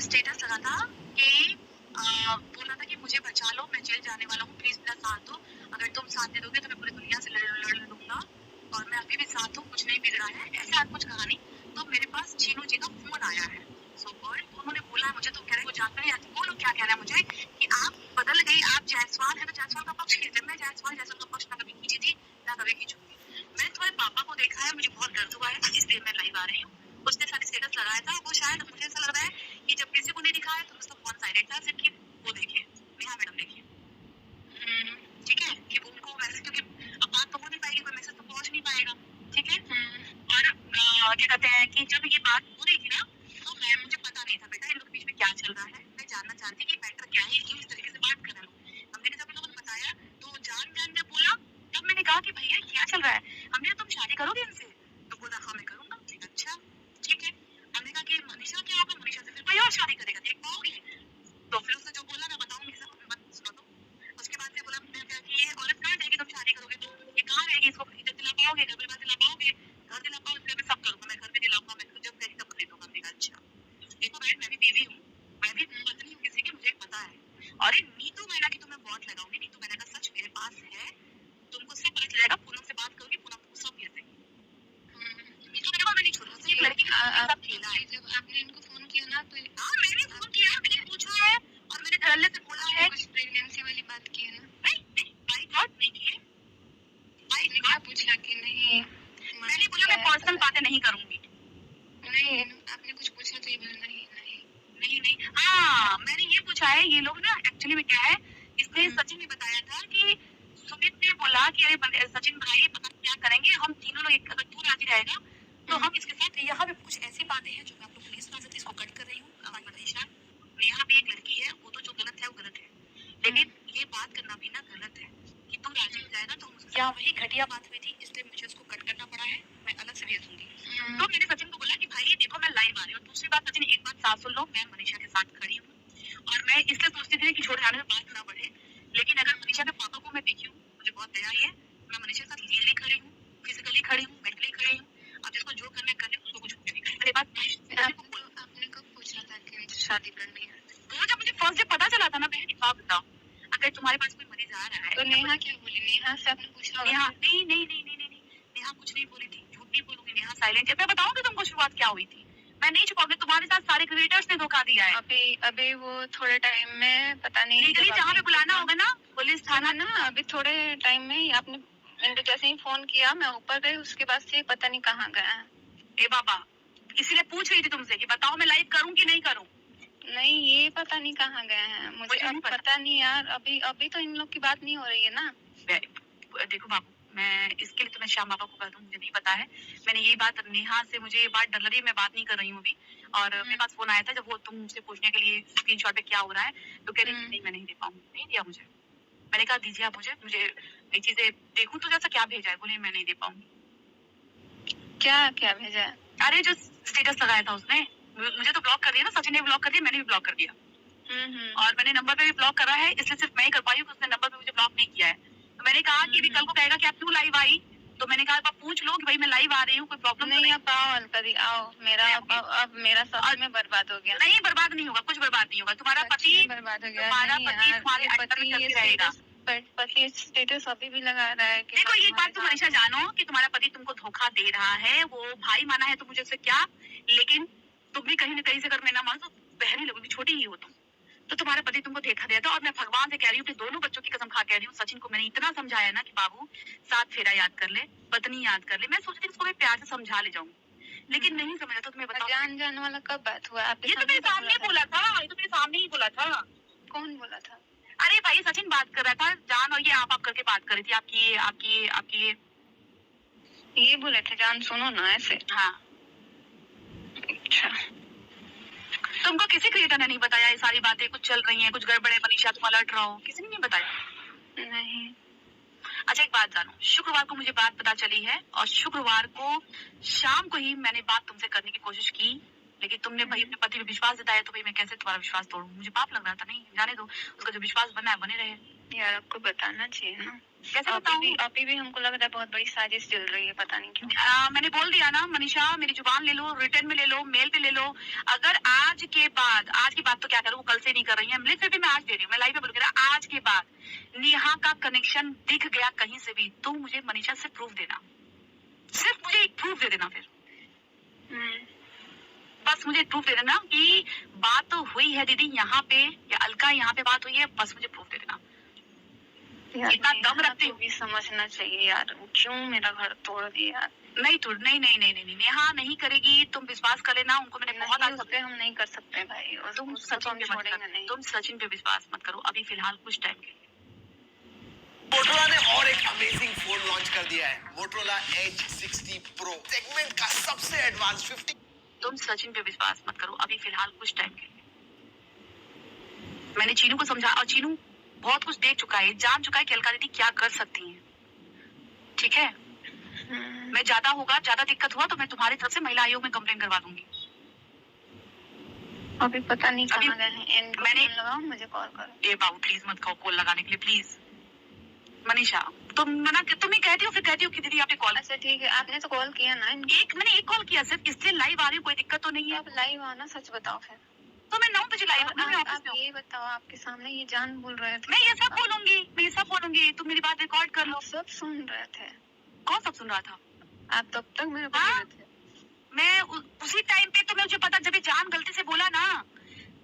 Status लगा था कि बोला था कि मुझे बचा लो, मैं जेल जाने वाला हूँ, प्लीज मेरा साथ दो, अगर तुम साथ दे दोगे तो मैं पूरी दुनिया से लड़ लूंगा और मैं अभी भी साथ हूँ, कुछ नहीं बिगड़ा है, ऐसे आज कुछ कहा नहीं। तो मेरे पास चीनू जी का फोन आया है उन्होंने बोला मुझे, तो कह रहे वो जानते नहीं, वो लोग क्या कह रहे हैं मुझे कि आप बदल गई, आप जायसवाल है तो जायसवाल का पक्ष खींचते। मैं जायसवाल का पक्ष ना कभी खींची थी ना कभी खींचूंगी। मैंने तुम्हारे पापा को देखा है, मुझे बहुत दर्द हुआ है, इसलिए मैं लाइव आ रही हूँ। उसने साथ स्टेटस लगाया था, वो शायद मुझे ऐसा लग रहा है कि जब किसी को नहीं दिखा है तो उसका वन साइडेड था, सिर्फ कि वो देखिए नेहा मैडम देखिए, ठीक है, कि वो उनको मैसेज, क्योंकि अब बात तो हो नहीं पाएगी, कोई मैसेज तो पहुंच नहीं पाएगा, ठीक है। और क्या कहते हैं कि जब ये बात हो रही थी ना, तो मुझे पता नहीं था बेटा इन लोग के बीच में क्या चल रहा है, मैं जानना चाहती कि मैटर क्या है, क्यों इस तरीके से बात कर रहे हैं। हमने जब इन लोगों ने बताया तो जान जब बोला, तब मैंने कहा कि भैया क्या चल रहा है। हमने तुम शादी करोगे इनसे, तो बोला हाँ मैं करूंगा। अच्छा ठीक है। हमने कहा कि मनीषा क्या होगा, मनीषा से फिर कोई और शादी करेगा, देख पाओगे। तो फिर उसने जो बोला ना, बताऊंगी सब, मत सुनो तो। उसके बाद से बोला मैं क्या कि ये औरत कहाँ रहेगी, तुम शादी करोगे तो ये कहाँ रहेगी, इसको इज्जत दिला पाओगे, घर परिवार दिला पाओगे, घर दिला पाओगे, मैं सब करूंगा, मैं घर भी दिलाऊंगा, मैं जब कहेगी तब दे दूंगा। हमने कहा अच्छा देखो बहन, मैं भी बीवी हूँ, मैं भी पत्नी हूँ किसी की, मुझे पता है। और ये नीतू मैना की तो मैं बहुत लगाऊंगी, नीतू मैना का सच मेरे पास है, तुमको सब पता चलेगा। पूनम से बात करोगी, पूनम को सब कहते हैं। नीतू मैना को मैं नहीं छोड़ूंगी, एक लड़की के साथ खेला है। जब आपने इनको फोन किया ना, तो हाँ मैंने फोन किया, मैंने पूछा है और मैंने धड़ल्ले से बोला है। कुछ प्रेगनेंसी वाली बात की है ना? नहीं बाई गॉड नहीं की है। आपने क्या पूछा कि नहीं? मैंने बोला मैं पर्सनल बातें नहीं करूंगी। नहीं आपने कुछ पूछा तो ये बोला नहीं नहीं नहीं नहीं। हाँ मैंने ये पूछा है, ये लोग ना एक्चुअली में क्या है, इसने सचिन ने बताया था कि सुमित ने बोला कि अरे सचिन भाई पता नहीं क्या करेंगे, हम तीनों लोग अगर तू राजी रहेगा तो हम इसके साथ, यहाँ पे कुछ ऐसी बातें हैं जो मैं आप लोग नहीं सुना सकती, इसको कट कर रही हूँ। हमारी मनीषा नेहा भी एक लड़की है, वो तो जो गलत है वो गलत है, लेकिन ये बात करना भी ना गलत है कि तू राजी हो जाएगा तो क्या वही घटिया बात हुई थी, इसलिए मुझे उसको कट करना पड़ा है, मैं अलग से भेज दूंगी। तो मैंने सचिन को बोला कि भाई देखो मैं लाइव आ रही हूँ। दूसरी बात सचिन, एक बात साफ सुन लो, मैं मनीषा के साथ खड़ी हूँ और मैं इसलिए सोचती थी कि छोटे आने में बात ना बढ़े, लेकिन अगर मनीषा के पापा को मैं देखी हूँ, मुझे बहुत दया आई है, मैं मनीषा के साथ लीगली खड़ी हूँ, फिजिकली खड़ी हूँ, मेंटली खड़ी हूँ। अब जिसको जो करना है कर ले, उसको कुछ मेरे बात। आपने कब पूछा था कि मुझे शादी करनी है? तो जब मुझे फर्स्ट डे पता चला था ना बहन, आप बताओ अगर तुम्हारे पास कोई मरीज आ रहा है तो नेहा क्या बोली? नेहा से आपने पूछा? नेहा नहीं नहीं नहीं नहीं नहीं, नेहा कुछ नहीं बोली थी, झूठ नहीं बोलूंगी, नेहा साइलेंट है। मैं बताऊंगी तुमको शुरुआत क्या हुई थी, मैं नहीं छुपाऊंगी, तुम्हारे साथ सारे क्रिएटर्स ने धोखा दिया है। अभी वो थोड़े टाइम में पता नहीं लीगली जहाँ पे बुलाना होगा ना, पुलिस थाना ना, अभी थोड़े टाइम में आपने जैसे ही फोन किया मैं ऊपर गई, उसके बाद से पता नहीं कहाँ गया है। ए बाबा, इसीलिए पूछ रही थी तुमसे कि बताओ मैं लाइव करूँ कि नहीं करूँ। नहीं ये पता नहीं कहाँ गए हैं, मुझे अब पता नहीं यार, अभी तो इन लोग की बात नहीं हो रही है ना। देखो बाबू, मैं इसके लिए तो मैं श्याम बाबा को कह दूं, मुझे नहीं पता है। मैंने यही बात नेहा से, मुझे ये बात डर लगी, मैं बात नहीं कर रही हूँ अभी। और मेरे पास फोन आया था जब वो तुमसे पूछने के लिए स्क्रीनशॉट पे क्या हो रहा है, तो कह रही नहीं मैं नहीं दे पाऊंगी, नहीं दिया मुझे। मैंने कहा दीजिए आप मुझे ये चीजें देखूं तो जैसा क्या भेजा है, बोले मैं नहीं दे पाऊंगी। क्या क्या भेजा है? अरे जो स्टेटस लगाया था उसने, मुझे तो ब्लॉक कर दिया ना, सचिन ने ब्लॉक कर दिया, मैंने भी ब्लॉक कर दिया। और मैंने नंबर पे भी ब्लॉक करा है, इसलिए सिर्फ मैं ही कर पाई हूँ, उसने नंबर पे मुझे ब्लॉक नहीं किया है। तो मैंने कहा कि भी कल को कहेगा कि आप क्यों लाइव आई, तो मैंने कहा आप पूछ लो कि भाई मैं लाइव आ रही हूँ, कोई प्रॉब्लम नहीं। आप आओ अलकरी आओ, मेरा अब मेरा सब में बर्बाद हो गया। नहीं बर्बाद नहीं होगा, कुछ बर्बाद नहीं होगा, तुम्हारा पति बर्बाद हो गया, तुम्हारा पति तुम्हारे अंडर में चलते रहेगा। पति स्टेटस अभी भी लगा रहा है कि देखो ये बात तुम हमेशा जानो कि तुम्हारा पति तुमको धोखा दे रहा है, वो भाई माना है तो मुझे उससे क्या, लेकिन तुम भी कहीं ना कहीं से अगर मैं ना मानो तो बहन लोग भी छोटी ही हो तुम, तो तुम्हारा पति तुमको देखा दिया था। और मैं भगवान से कह रही हूँ कि दोनों बच्चों की कसम खा कह रही हूँ, सचिन को मैंने इतना समझाया ना कि बाबू 7 फेरा याद कर ले, पत्नी याद कर ले। मैं सोचती थी इसको मैं प्यार से समझा ले जाऊँ, लेकिन नहीं समझा। तो तुम्हें बताओ जान वाला कब बात हुआ? ये तो मेरे सामने बोला था, ये तो मेरे सामने ही बोला था। कौन बोला था? अरे भाई सचिन बात कर रहा था, जान और ये आप करके बात कर रही थी, आपकी ये बोले थे जान सुनो ना ऐसे। हाँ अच्छा, तुमको किसी क्रिएटर ने नहीं बताया ये सारी बातें कुछ चल रही हैं, कुछ गड़बड़ है, मनीषा तुम अलर्ट रहो, किसी ने नहीं बताया? नहीं। अच्छा एक बात जानो, शुक्रवार को मुझे बात पता चली है और शुक्रवार को शाम को ही मैंने बात तुमसे करने की कोशिश की, लेकिन तुमने भाई अपने पति पे विश्वास जताया, तो भाई मैं कैसे तुम्हारा विश्वास तोड़ूं, मुझे पाप लग रहा था। नहीं जाने दो, उसका जो विश्वास बना है बने रहे। यार आपको बताना चाहिए ना। कैसे बताऊं? अभी भी हमको लग रहा है बहुत बड़ी साजिश चल रही है, पता नहीं क्यों। मैंने बोल दिया ना मनीषा, मेरी जुबान ले लो, रिटर्न में ले लो, मेल पे ले लो। अगर आज की बात तो क्या करूं, कल से नहीं कर रही है, फिर भी मैं आज दे रही हूँ, मैं लाइव में बोल रहा, आज के बाद नेहा का कनेक्शन दिख गया कहीं से भी तो मुझे मनीषा से प्रूफ देना, सिर्फ मुझे एक प्रूफ दे देना फिर। बस मुझे प्रूफ दे देना कि बात तो हुई है दीदी यहाँ पे, या अलका यहाँ पे बात हुई है, बस मुझे प्रूफ दे देना। इतना दम रखते भी समझना चाहिए यार, क्यों मेरा घर तोड़ दिया। नहीं, नेहा नहीं करेगी, तुम विश्वास कर लेना, उनको मैंने बहुत उस पे हम नहीं कर सकते भाई, तुम सचिन पे विश्वास मत करो अभी फिलहाल कुछ टाइम के लिए। मोटरोला ने और एक अमेजिंग फोन लॉन्च कर दिया है, मोटरोला एज 60 प्रो, सेगमेंट का सबसे एडवांस 50। तुम सचिन पे विश्वास मत करो अभी फिलहाल कुछ टाइम के लिए। मैंने चीनू को समझा, और चीनू बहुत कुछ देख चुका है, जान चुका है कि अलका दीदी क्या कर सकती है, ठीक है। मैं ज्यादा दिक्कत हुआ तो मैं तुम्हारी तरफ से महिला आयोग में कंप्लेन करवा दूंगी। अभी पता नहीं कहाँ गए हैं, मैंने लगाओ, मुझे कॉल करो। ए बाबू प्लीज मत कहो कॉल लगाने के लिए प्लीज। मनीषा तुम ही कहती हो, फिर कहती हो कि दीदी आपने कॉल। अच्छा ठीक है, आपने तो कॉल किया ना। मैंने एक कॉल किया सिर्फ, इसलिए लाइव आ रही हूँ, कोई दिक्कत तो नहीं है। आप लाइव आना, सच बताओ फिर। तो मैं 9 बजे लाइव आप ये बताओ, आपके सामने ये जान बोल रहे थे। मैं ये सब बोलूंगी, तुम मेरी बात रिकॉर्ड कर लो। सब सुन रहे थे। कौन सब सुन रहा था? आप तब तक मेरे बोल थे। मैं उसी टाइम पे तो मुझे पता, जब जान गलती से बोला ना,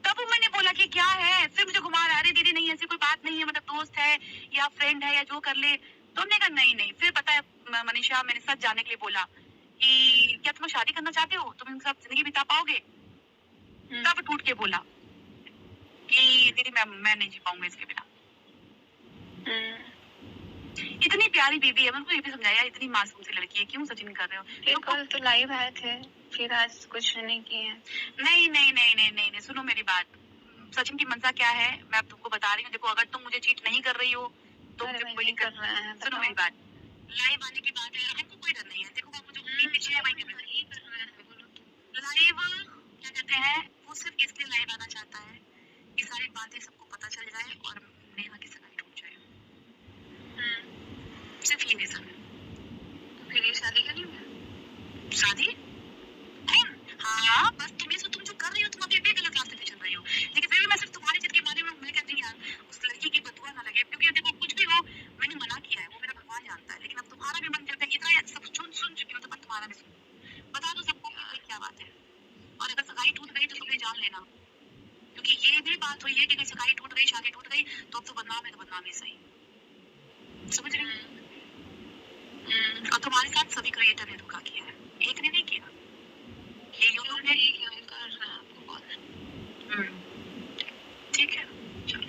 तब मैंने बोला कि क्या है, फिर मुझे घुमा रहा, अरे दीदी नहीं ऐसी कोई बात नहीं है, मतलब दोस्त है या फ्रेंड है या जो कर ले। तुमने कहा नहीं, फिर पता है मनीषा मैंने सच जानने के लिए बोला कि क्या तुम शादी करना चाहते हो, तुम इनके साथ जिंदगी बिता पाओगे? तब टूट के बोला कि दीदी मैं नहीं जी पाऊंगा इसके बिना। इतनी प्यारी बेबी है, मैंने उनको ये भी समझाया इतनी मासूम सी लड़की है, क्यों सचिन कर रहे हो? कल तो लाइव आए थे, फिर आज कुछ नहीं किए। नहीं, सुनो मेरी बात, सचिन की मंशा क्या है मैं अब तुमको बता रही हूँ। देखो अगर तुम मुझे चीट नहीं कर रही हो तो वही कर रहे हैं। सुनो मेरी बात, लाइव आने की बात है, हमको कोई डर नहीं है। देखो बाबू जो पीछे है वही कर रहे हैं। लाइव क्या कहते हैं, वो सिर्फ इसलिए लाइव आना चाहता है कि सारी बातें सबको पता चल जाए और नेहा की सगाई टूट जाए, सिर्फ ये रीजन है। तो फिर ये शादी करेंगे? शादी? हाँ बस तुम जो कर रही हो, तुम अभी भी गलत रास्ते पे चल रही हो, लेकिन फिर भी मैं सिर्फ तुम्हारी जिद के बारे में मैं कहती हूँ यार उस लड़की की बदुआ ना लगे, क्योंकि देखो कुछ भी हो मैंने मना किया है, वो मेरा भगवान जानता है, लेकिन अब तुम्हारा भी मन करता है, इतना सब सुन चुकी हूँ तो मैं तुम्हारा भी सुन बता दो सबको क्या बात है। और अगर सगाई टूट गई तो तुम्हें जान लेना, क्योंकि ये भी बात हुई है कि सगाई टूट गई, शादी टूट गई तो अब तो बदनाम है, तो बदनाम ही सही, समझ रही हूँ। और तुम्हारे साथ सभी क्रिएटर ने धोखा किया है, एक ने नहीं किया, ये यूट्यूब ने कर रहा है आपको कॉल। ठीक है चलो।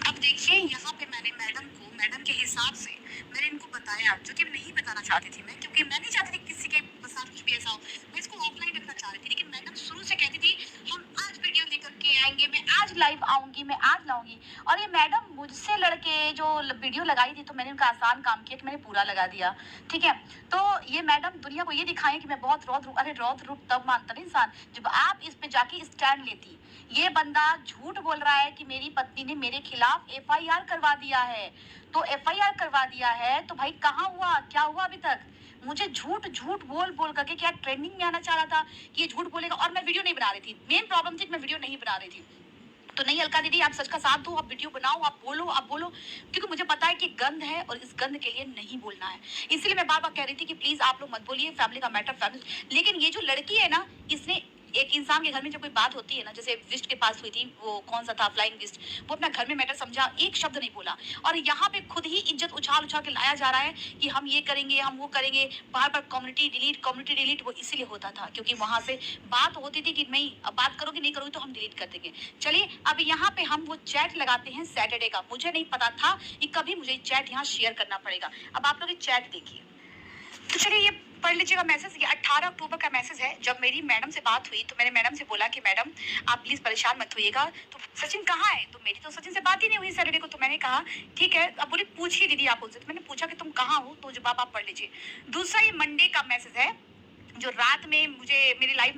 अब देखिए यहाँ पे मैंने मैडम के हिसाब से मैंने इनको बताया, जो कि नहीं बताना चाहती थी मैं, क्योंकि मैं नहीं चाहती थी किसी के साथ कुछ भी ऐसा हो, मैं इसको ऑफलाइन रखना चाह रही थी, लेकिन मैडम शुरू से कहती थी हम आज वीडियो लेकर के आएंगे, मैं आज लाइव आऊंगी, मैं आज लाऊंगी। और ये मैडम मुझसे लड़के जो वीडियो लगाई थी तो मैंने उनका आसान काम किया कि मैंने पूरा लगा दिया, ठीक है। तो ये मैडम दुनिया को ये दिखाएं कि मैं बहुत रौद्र, अरे रौद्र रूप तब मानता ना इंसान जब आप इस पे जाके स्टैंड लेती। ये बंदा झूठ बोल रहा है कि मेरी पत्नी ने मेरे खिलाफ एफआईआर करवा दिया है, तो एफआईआर करवा दिया है तो भाई कहाँ हुआ, क्या हुआ अभी तक? मुझे झूठ बोल करके क्या ट्रेंडिंग में आना चाह रहा था कि ये झूठ बोलेगा, और मैं वीडियो नहीं बना रही थी। मेन प्रॉब्लम थी कि मैं वीडियो नहीं बना रही थी। तो नहीं अलका दीदी आप सच का साथ दो, आप वीडियो बनाओ, आप बोलो, क्योंकि मुझे पता है कि गंद है और इस गंद के लिए नहीं बोलना है, इसलिए मैं बार बार कह रही थी कि प्लीज आप लोग मत बोलिए, फैमिली का मैटर फैमिली। लेकिन ये जो लड़की है ना, इसने एक इंसान के घर में जब कोई बात होती है ना, जैसे विस्ट के पास हुई थी, वो कौन सा था फ्लाइंग विस्ट, वो अपना घर में मैटर समझा, एक शब्द नहीं बोला, और यहाँ पे खुद ही इज्जत उछाल के लाया जा रहा है कि हम ये करेंगे, हम वो करेंगे, बार बार कम्युनिटी डिलीट। वो इसीलिए होता था क्योंकि वहां से बात होती थी कि नहीं अब बात करोगे, नहीं करोगे तो हम डिलीट कर देंगे। चलिए अब यहाँ पे हम वो चैट लगाते हैं सैटरडे का, मुझे नहीं पता था कि कभी मुझे चैट यहाँ शेयर करना पड़ेगा। अब आप लोग ये चैट देखिए, तो चलिए ये पढ़ लीजिएगा मैसेज। ये 18 अक्टूबर का मैसेज है। जब मेरी मैडम से बात हुई तो मैंने मैडम से बोला कि मैडम आप प्लीज परेशान मत होइएगा, तो सचिन कहाँ है? तो मेरी तो सचिन से बात ही नहीं हुई सैटरडे को। तो मैंने कहा ठीक है, अब बोली पूछिए दीदी आप उनसे। तो मैंने पूछा कि तुम कहाँ हो, तो जवाब आप पढ़ लीजिए। दूसरा ये मंडे का मैसेज है जो रात में मुझे मेरी लाइव